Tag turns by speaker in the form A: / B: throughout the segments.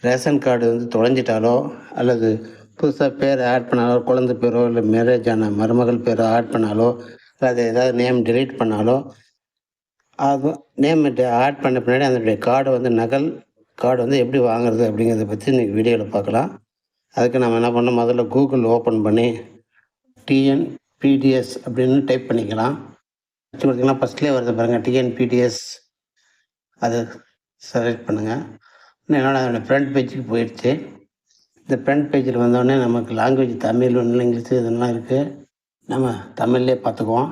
A: Ration card வந்து தொலைஞ்சிட்டாலோ, அல்லது புதுசா பேர் ஆட் பண்ணாலோ, குழந்தை பேரோ, இல்ல மேரேஜ் ஆன மருமகள் பேரோ ஆட் பண்ணாலோ, அல்லது ஏதாவது நேம் டெலீட் பண்ணாலோ, அது நேம் ஆட் பண்ண பின்னாடி அதனுடைய கார்டு வந்து கார்டு வந்து எப்படி வாங்குறது அப்படிங்கிறத பத்தி இன்னைக்கு வீடியோல பார்க்கலாம். அதுக்கு நம்ம என்ன பண்ணணும், முதல்ல கூகுள் ஓப்பன் பண்ணி டிஎன்பிடிஎஸ் அப்படின்னு டைப் பண்ணிக்கலாம். வச்சு பார்த்தீங்கன்னா ஃபர்ஸ்ட்லேயே வருது பாருங்க, டிஎன்பிடிஎஸ். அதை செலக்ட் பண்ணுங்க. என்னோட ஃப்ரண்ட் பேஜுக்கு போயிடுச்சு. இந்த ஃப்ரண்ட் பேஜில் வந்தோடனே நமக்கு லாங்குவேஜ் தமிழ், இங்கிலீஷு இதெல்லாம் இருக்குது. நம்ம தமிழ்லேயே பார்த்துக்குவோம்.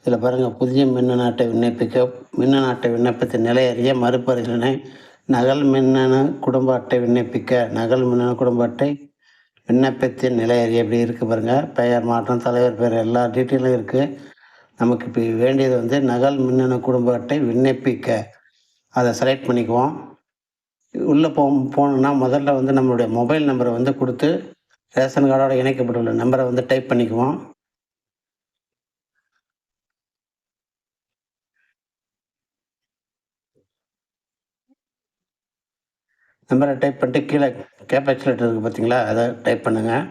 A: இதில் பாருங்கள், புதிய மின்னணு அட்டை விண்ணப்பிக்க, மின்னணு அட்டை விண்ணப்பத்தின் நிலை அறிய, மறுபரிசீலனை, நகல் மின்னணு குடும்ப அட்டை விண்ணப்பிக்க, நகல் மின்னணு குடும்ப அட்டை விண்ணப்பத்தின் நிலை அறிய இப்படி இருக்குது பாருங்கள். பெயர் மாற்றம், தலைவர் பெயர், எல்லா டீட்டெயிலும் இருக்குது. நமக்கு இப்போ வேண்டியது வந்து நகல் மின்னணு குடும்ப அட்டை விண்ணப்பிக்க. அதை செலக்ட் பண்ணிக்குவோம். உள்ளே போகணுன்னா முதல்ல வந்து நம்மளுடைய மொபைல் நம்பரை வந்து கொடுத்து ரேஷன் கார்டோட இணைக்கப்பட்டுள்ள நம்பரை வந்து டைப் பண்ணிக்குவோம். நம்பரை டைப் பண்ணிட்டு கீழே கேப்சா லெட்டர் இருக்குது பார்த்தீங்களா, அதை டைப் பண்ணுங்கள்.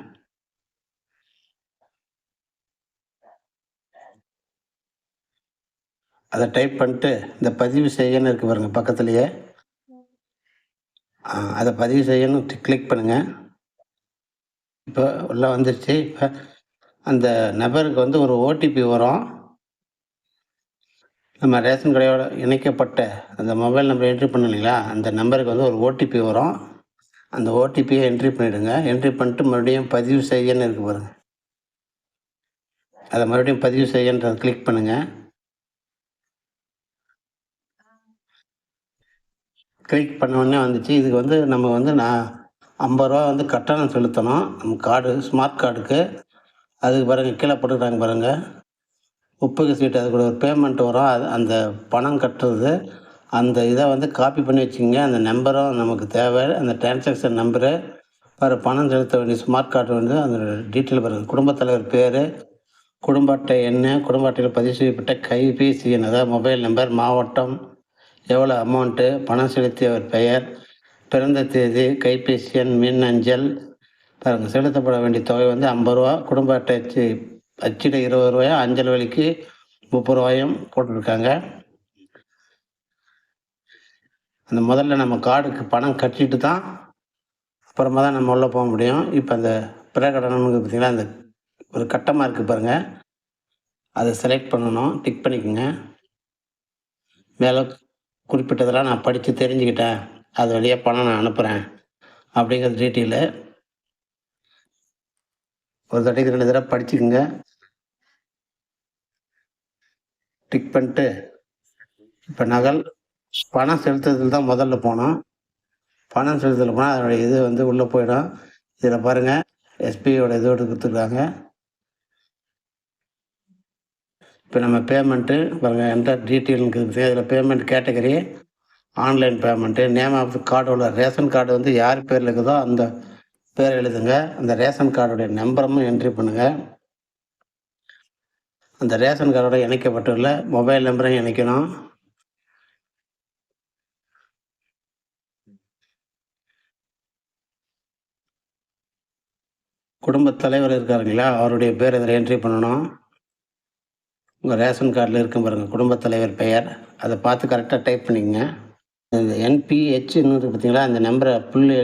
A: அதை டைப் பண்ணிட்டு இந்த பதிவு செய்யன்னு இருக்குது பாருங்கள் பக்கத்துலேயே, அதை பதிவு செய்யணும் கிளிக் பண்ணுங்கள். இப்போ உள்ளே வந்துருச்சு. இப்போ அந்த நபருக்கு வந்து ஒரு ஓடிபி வரும். நம்ம ரேஷன் கடையோட இணைக்கப்பட்ட அந்த மொபைல் நம்பர் என்ட்ரி பண்ணோம் இல்லைங்களா, அந்த நம்பருக்கு வந்து ஒரு ஓடிபி வரும். அந்த ஓடிபியை என்ட்ரி பண்ணிவிடுங்க. என்ட்ரி பண்ணிட்டு மறுபடியும் பதிவு செய்யன்னு இருக்குது பாருங்கள், அதை மறுபடியும் பதிவு செய்யன்றதை கிளிக் பண்ணுங்கள். கிளிக் பண்ண உடனே வந்துச்சு. இதுக்கு வந்து நம்ம வந்து 50 ரூபா வந்து கட்டணம் செலுத்தணும் நம்ம கார்டு, ஸ்மார்ட் கார்டுக்கு. அதுக்கு பாருங்கள் கீழே போட்டுக்கிறாங்க பாருங்கள், ஒப்புகை சீட்டு. அது கூட ஒரு பேமெண்ட் வரும். அது அந்த பணம் கட்டுறது, அந்த இதை வந்து காப்பி பண்ணி வச்சுக்கோங்க. அந்த நம்பரும் நமக்கு தேவை, அந்த டிரான்சாக்ஷன் நம்பரு, வேறு பணம் செலுத்த வேண்டிய ஸ்மார்ட் கார்டு வந்து அந்த டீட்டெயில் பாருங்கள். குடும்பத் தலைவர் பேர், குடும்ப அட்டை எண், குடும்ப அட்டையில் பதிவு செய்யப்பட்ட கைபேசி எண், அதாவது மொபைல் நம்பர், மாவட்டம், எவ்வளோ அமௌண்ட்டு, பணம் செலுத்தியவர் பெயர், பிறந்த தேதி, கைபேசி எண், மின் அஞ்சல். பாருங்கள், செலுத்தப்பட வேண்டிய தொகை வந்து 50 ரூபா. குடும்ப அட்டை அச்சிட 20 ரூபாயும், அஞ்சல் வழிக்கு 30 ரூபாயும் போட்டிருக்காங்க. அந்த முதல்ல நம்ம கார்டுக்கு பணம் கட்டிட்டு தான் அப்புறமா தான் நம்ம உள்ளே போக முடியும். இப்போ அந்த பிரகடனம்னு பார்த்தீங்கன்னா, அந்த ஒரு கட்டமாக இருக்குது பாருங்கள், அதை செலக்ட் பண்ணணும். டிக் பண்ணிக்கோங்க. மேலே குறிப்பிட்டதெல்லாம் நான் படித்து தெரிஞ்சுக்கிட்டேன், அது வழியாக பணம் நான் அனுப்புகிறேன் அப்படிங்கிற டீட்டெயிலு ஒரு தடவைக்கு 2 தடவை படிச்சுக்குங்க. டிக் பண்ணிட்டு இப்போ பணம் செலுத்துறதுல தான் முதல்ல போனோம். பணம் செலுத்தல போனால் அதனுடைய இது வந்து உள்ளே போயிடும். இதில் பாருங்கள், எஸ்பிஐயோட இதோடு கொடுத்துருக்காங்க. இப்போ நம்ம பேமெண்ட்டு பாருங்கள், என்டர் டீட்டெயிலுக்கு இருக்குது. இதில் payment category online payment, name of கார்டோட ரேஷன் கார்டு வந்து யார் பேரில் இருக்குதோ அந்த பேர் எழுதுங்க. அந்த ரேஷன் கார்டுடைய நம்பரும் என்ட்ரி பண்ணுங்கள். அந்த ரேஷன் கார்டோட இணைக்கப்பட்டுள்ள மொபைல் நம்பரையும் இணைக்கணும். குடும்பத் தலைவர் இருக்காருங்களா, அவருடைய பேர் இதில் என்ட்ரி பண்ணணும். உங்கள் ரேஷன் கார்டில் இருக்கும் பாருங்கள் குடும்பத் தலைவர் பெயர், அதை பார்த்து கரெக்டாக டைப் பண்ணிக்கங்க. இந்த என்பிஹெச்ன்னு இருக்குது பார்த்தீங்களா, அந்த நம்பரை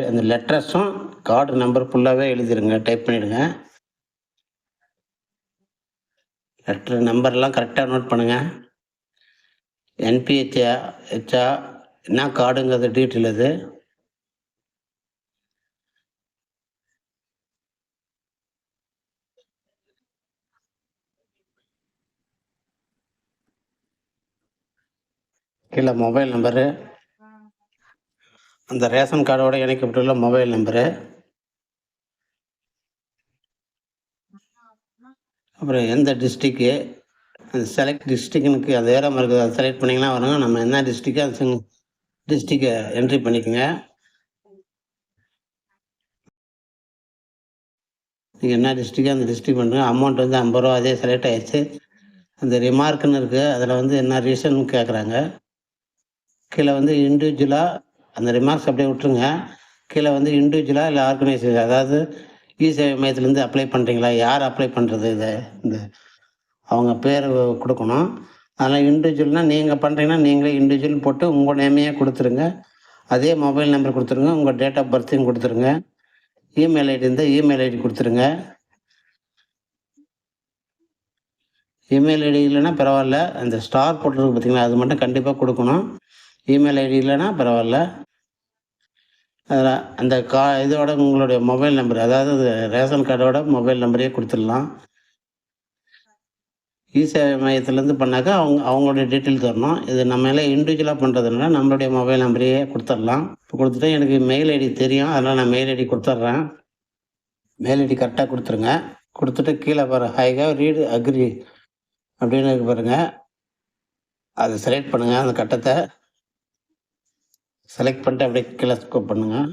A: அந்த லெட்டர்ஸும் கார்டு நம்பர் ஃபுல்லாகவே எழுதிடுங்க, டைப் பண்ணிவிடுங்க. லெட்ரு நம்பர்லாம் கரெக்டாக நோட் பண்ணுங்கள். என்பிஹெச்ஆ என்ன கார்டுங்கிறது டீட்டெயில் அது. கீழே மொபைல் நம்பரு, அந்த ரேஷன் கார்டோடு இணைக்கப்பட்டுள்ள மொபைல் நம்பரு, அப்புறம் எந்த டிஸ்ட்ரிக்கு, அந்த செலக்ட் டிஸ்ட்ரிக்னுக்கு அது ஏறாமல் இருக்குது, அதை செலக்ட் பண்ணிங்கன்னா வருங்க. நம்ம என்ன டிஸ்ட்ரிக்கோ அந்த டிஸ்ட்ரிக்கை என்ட்ரி பண்ணிக்கோங்க. நீங்கள் என்ன டிஸ்ட்ரிக்கோ அந்த டிஸ்ட்ரிக் பண்ணுங்க. அமௌண்ட் வந்து 50 ரூபா, அதே செலக்ட் ஆகிடுச்சு. அந்த ரிமார்க்குன்னு இருக்குது, அதில் வந்து என்ன ரீசன் கேட்குறாங்க. கீழே வந்து இண்டிவிஜுவலாக அந்த ரிமார்க்ஸ் அப்படியே விட்டுருங்க. கீழே வந்து இண்டிவிஜுவலா இல்லை ஆர்கனைசேஷன், அதாவது இ-சேவை மையத்திலேருந்து அப்ளை பண்ணுறீங்களா? யார் அப்ளை பண்ணுறது இதை? இந்த அவங்க பேர் கொடுக்கணும். அதனால் இண்டிவிஜுவல்னா நீங்கள் பண்ணுறீங்கன்னா நீங்களே இண்டிவிஜுவல் போட்டு உங்கள் நேமையே கொடுத்துருங்க. அதே மொபைல் நம்பர் கொடுத்துருங்க. உங்கள் டேட் ஆஃப் பர்த்தையும் கொடுத்துருங்க. இமெயில் ஐடி இருந்தால் இமெயில் ஐடி கொடுத்துருங்க. இமெயில் ஐடி இல்லைன்னா பரவாயில்ல, அந்த ஸ்டார் போட்டிருக்கு பார்த்தீங்களா, அது மட்டும் கண்டிப்பாக கொடுக்கணும். இமெயில் ஐடி இல்லைன்னா பரவாயில்ல. அதில் அந்த இதோட உங்களுடைய மொபைல் நம்பர், அதாவது ரேஷன் கார்டோட மொபைல் நம்பரையே கொடுத்துடலாம். இ-சேவை மையத்திலேருந்து பண்ணாக்கா அவங்களுடைய டீட்டெயில் தரணும். இது நம்ம எல்லாம் இண்டிவிஜுவலாக பண்ணுறதுனால நம்மளுடைய மொபைல் நம்பரையே கொடுத்துடலாம். இப்போ கொடுத்துட்டு எனக்கு மெயில் ஐடி தெரியும், அதனால் நான் மெயில் ஐடி கொடுத்துட்றேன். மெயில் ஐடி கரெக்டாக கொடுத்துருங்க. கொடுத்துட்டு கீழே ஐ ஹேவ் ரீட் அக்ரி அப்படின்னு இருக்கு பாருங்கள், அதை செலக்ட் பண்ணுங்கள். அந்த கட்டத்தை செலக்ட் பண்ணிட்டு அப்படியே கீழே ஸ்கோப் பண்ணுங்கள்.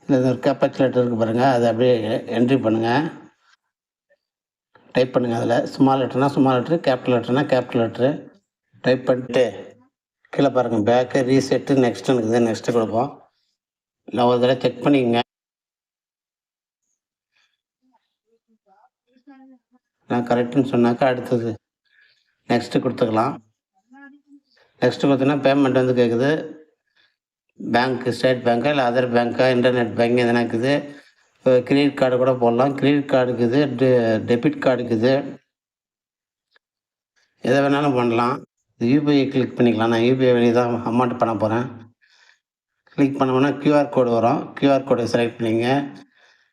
A: இல்லை ஒரு கேப்பச் லெட்டர் இருக்குது பாருங்கள், அதை அப்படியே என்ட்ரி பண்ணுங்கள். டைப் பண்ணுங்கள். அதில் ஸ்மால் லெட்டர்னா ஸ்மால் லெட்ரு, கேபிட்டல் லெட்டர்னா கேபிட்டல் லெட்ரு டைப் பண்ணிட்டு கீழே பாருங்கள், பேக்கு ரீசெட்டு நெக்ஸ்ட்டுன்னு இருக்குது. நெக்ஸ்ட்டு கொடுப்போம். இல்லை ஒரு தடவை செக் பண்ணிக்கங்க. நான் கரெக்டுன்னு சொன்னாக்கா அடுத்தது நெக்ஸ்ட்டு கொடுத்துக்கலாம். நெக்ஸ்ட்டு கொடுத்தோன்னா பேமெண்ட் வந்து கேட்குது. பேங்க்கு ஸ்டேட் பேங்க்கா இல்லை அதர் பேங்க்கா, இன்டர்நெட் பேங்க் எதனா இருக்குது. கிரெடிட் கார்டு கூட போடலாம். கிரெடிட் கார்டு இருக்குது, டெபிட் கார்டு இருக்குது, எதை வேணாலும் பண்ணலாம். யூபிஐ கிளிக் பண்ணிக்கலாம். நான் யூபிஐ வழி தான் அமௌண்ட் பண்ண போகிறேன். கிளிக் பண்ணோம்னா கியூஆர் கோடு வரும். கியூஆர் கோடை செலக்ட் பண்ணிங்க.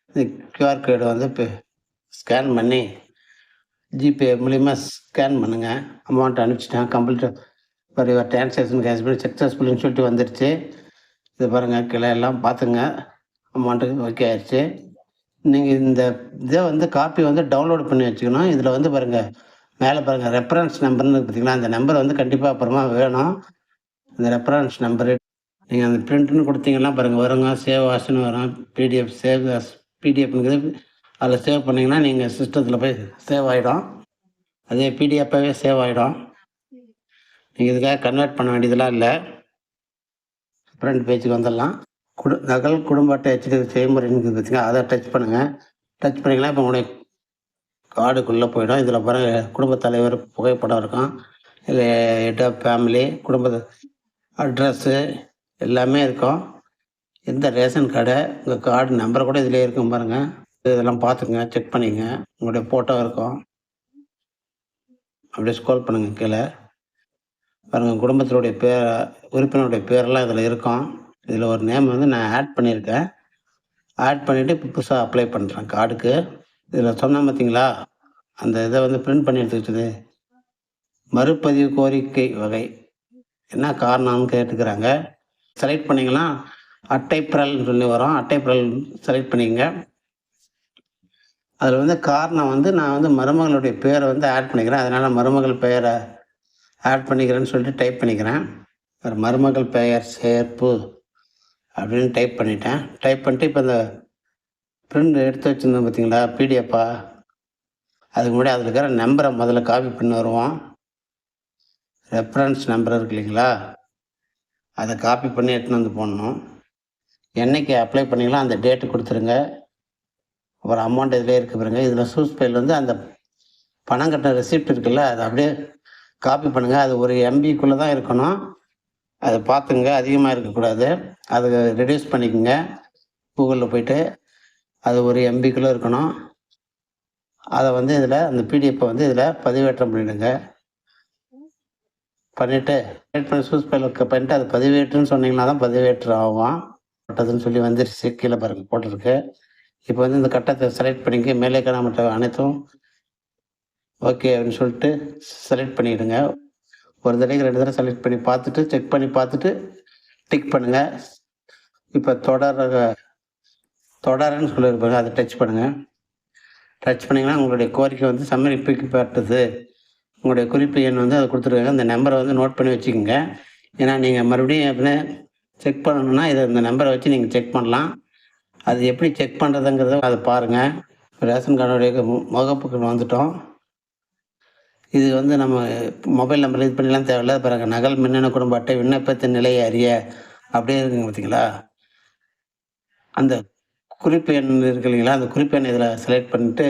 A: இந்த கியூஆர் கோடு வந்து இப்போ ஸ்கேன் பண்ணி ஜிபே மூலிமா ஸ்கேன் பண்ணுங்கள். அமௌண்ட் அனுப்பிச்சிட்டேன். Complete for your transaction cash bill சக்ஸஸ்ஃபுல்னு சொல்லிட்டு வந்துடுச்சு. இது பாருங்கள், கீழே எல்லாம் பார்த்துங்க. அமௌண்ட்டுக்கு ஓகே ஆயிடுச்சு. நீங்கள் இந்த இதை வந்து காப்பி வந்து டவுன்லோட் பண்ணி வச்சுக்கணும். இதில் வந்து பாருங்கள், மேலே பாருங்கள் ரெஃபரன்ஸ் நம்பர்னு பார்த்தீங்களா, அந்த நம்பர் வந்து கண்டிப்பாக அப்புறமா வேணும். அந்த ரெஃபரன்ஸ் நம்பரு நீங்கள் அந்த பிரிண்ட்னு கொடுத்தீங்கன்னா பாருங்கள் வருங்க, சேவ் ஆஸ்ன்னு வரும். பிடிஎஃப் சேவ் ஆஸ் பிடிஎஃப்ங்கிறது அதில் சேவ் பண்ணிங்கன்னா நீங்கள் சிஸ்டத்தில் போய் சேவ் ஆகிடும். அதே பிடிஎஃப்பாகவே சேவ் ஆகிடும். நீங்கள் இதுக்காக கன்வெர்ட் பண்ண வேண்டியதெல்லாம் இல்லை. ஃப்ரண்ட் பேஜுக்கு வந்துடலாம். நகல் குடும்ப அட்டை HD செய்முறைன்னு பார்த்தீங்கன்னா அதை டச் பண்ணுங்கள். டச் பண்ணிங்கன்னா இப்போ உங்களுடைய கார்டுக்குள்ளே போயிடும். இதில் பாருங்கள் குடும்பத் தலைவர் புகைப்படம் இருக்கும். இல்லை ஹெட் ஆஃப் ஃபேமிலி, குடும்ப அட்ரஸ்ஸு எல்லாமே இருக்கும். எந்த ரேஷன் கார்டு, உங்கள் கார்டு நம்பர் கூட இதிலே இருக்கும் பாருங்கள். இதெல்லாம் பார்த்துக்குங்க, செக் பண்ணிங்க. உங்களுடைய ஃபோட்டோ இருக்கும். அப்படியே ஸ்க்ரோல் பண்ணுங்கள் கீழே பாருங்கள், குடும்பத்தினுடைய பேர், உறுப்பினருடைய பேரெல்லாம் இதில் இருக்கும். இதில் ஒரு நேம் வந்து நான் ஆட் பண்ணியிருக்கேன். ஆட் பண்ணிவிட்டு இப்போ புதுசாக அப்ளை பண்ணுறேன் கார்டுக்கு. இதில் சொன்னேன் பார்த்தீங்களா, அந்த இதை வந்து பிரிண்ட் பண்ணி எடுத்து வச்சது, மறுபதிவு கோரிக்கை வகை என்ன காரணம்னு கேட்டுக்கிறாங்க. செலக்ட் பண்ணிங்கன்னா அட்டைப்பிரல்னு சொல்லி வரும். அட்டைப்பிரல் செலக்ட் பண்ணிக்கங்க. அதில் வந்து காரணம் வந்து நான் வந்து மருமகளுடைய பேரை வந்து ஆட் பண்ணிக்கிறேன். அதனால் மருமகள் பெயரை ஆட் பண்ணிக்கிறேன்னு சொல்லிட்டு டைப் பண்ணிக்கிறேன். மருமகள் பெயர் சேர்ப்பு அப்படின்னு டைப் பண்ணிட்டேன். டைப் பண்ணிட்டு இப்போ இந்த பிரிண்ட் எடுத்து வச்சுருந்தோம் பார்த்தீங்களா பிடிஎஃப்பா, அதுக்கு முன்னாடி அதில் இருக்கிற நம்பரை முதல்ல காப்பி பண்ணி வருவோம். ரெஃபரன்ஸ் நம்பர் இருக்கு இல்லைங்களா, அதை காப்பி பண்ணி எடுத்துன்னு வந்து போடணும். என்றைக்கு அப்ளை பண்ணிங்களோ அந்த டேட்டு கொடுத்துருங்க. அப்புறம் அமௌண்ட் இதிலே இருக்குது பாருங்க. இதில் சூஸ் ஃபைல் வந்து அந்த பணம் கட்டின ரெசிப்ட் இருக்குல்ல, அதை அப்படியே காப்பி பண்ணுங்கள். அது ஒரு MBக்குள்ளே தான் இருக்கணும். அதை பார்த்துங்க, அதிகமாக இருக்கக்கூடாது. அதை ரெடியூஸ் பண்ணிக்கோங்க. கூகுளில் போய்ட்டு அது ஒரு MBக்குள்ளே இருக்கணும். அதை வந்து இதில் அந்த பிடிஎஃப்பை வந்து இதில் பதிவேற்றம் பண்ணிவிடுங்க. பண்ணிவிட்டு சூஸ் ஃபைல் பண்ணிட்டு அது பதிவேற்றுன்னு சொன்னீங்கன்னா தான் பதிவேற்றம் ஆகும். போட்டதுன்னு சொல்லி வந்துருச்சு, கீழே பாருங்கள் போட்டிருக்கு. இப்போ வந்து இந்த கட்டத்தை செலக்ட் பண்ணிக்க, மேலே காணாமட்ட அனைத்தும் ஓகே அப்படின்னு சொல்லிட்டு செலக்ட் பண்ணிவிடுங்க. ஒரு தடவைக்கு 2 தடவை செலக்ட் பண்ணி பார்த்துட்டு செக் பண்ணி பார்த்துட்டு டிக் பண்ணுங்கள். இப்போ தொடரன்னு சொல்லியிருப்பாங்க, அதை டச் பண்ணுங்கள். டச் பண்ணிங்கன்னா உங்களுடைய கோரிக்கை வந்து சமர்ப்பிக்கப்பட்டது. உங்களுடைய குறிப்பு எண் வந்து அதை கொடுத்துருக்காங்க. அந்த நம்பரை வந்து நோட் பண்ணி வச்சுக்கோங்க. ஏன்னா நீங்கள் மறுபடியும் எப்படின்னா செக் பண்ணணுன்னா இந்த நம்பரை வச்சு நீங்கள் செக் பண்ணலாம். அது எப்படி செக் பண்ணுறதுங்கிறத அதை பாருங்கள். ரேஷன் கார்டுடைய முகப்புக்கு வந்துட்டோம். இது வந்து நம்ம மொபைல் நம்பர் இது பண்ணிலாம் தேவையில்ல. பிறகு நகல் மின்னணு குடும்ப அட்டை விண்ணப்பத்தின் நிலையை அறிய அப்படியே இருக்குங்க பார்த்தீங்களா. அந்த குறிப்பு எண் இருக்கு இல்லைங்களா, அந்த குறிப்பு எண் இதில் செலக்ட் பண்ணிட்டு,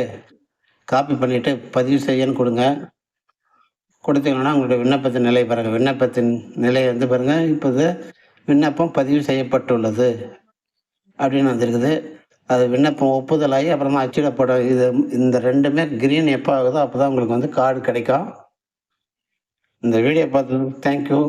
A: காப்பி பண்ணிவிட்டு பதிவு செய்யன்னு கொடுங்க. கொடுத்தீங்கன்னா உங்களுடைய விண்ணப்பத்தின் நிலை பாருங்க. விண்ணப்பத்தின் நிலை வந்து பாருங்க, இப்போது விண்ணப்பம் பதிவு செய்யப்பட்டுள்ளது அப்படின்னு வந்திருக்குது. அது விண்ணப்பம் ஒப்புதலாகி அப்புறமா அச்சிடப்பட இது இந்த 2மே கிரீன் எப்போ ஆகுதோ அப்போ தான் உங்களுக்கு வந்து கார்டு கிடைக்கும். இந்த வீடியோ பார்த்ததுக்கு தேங்க்யூ.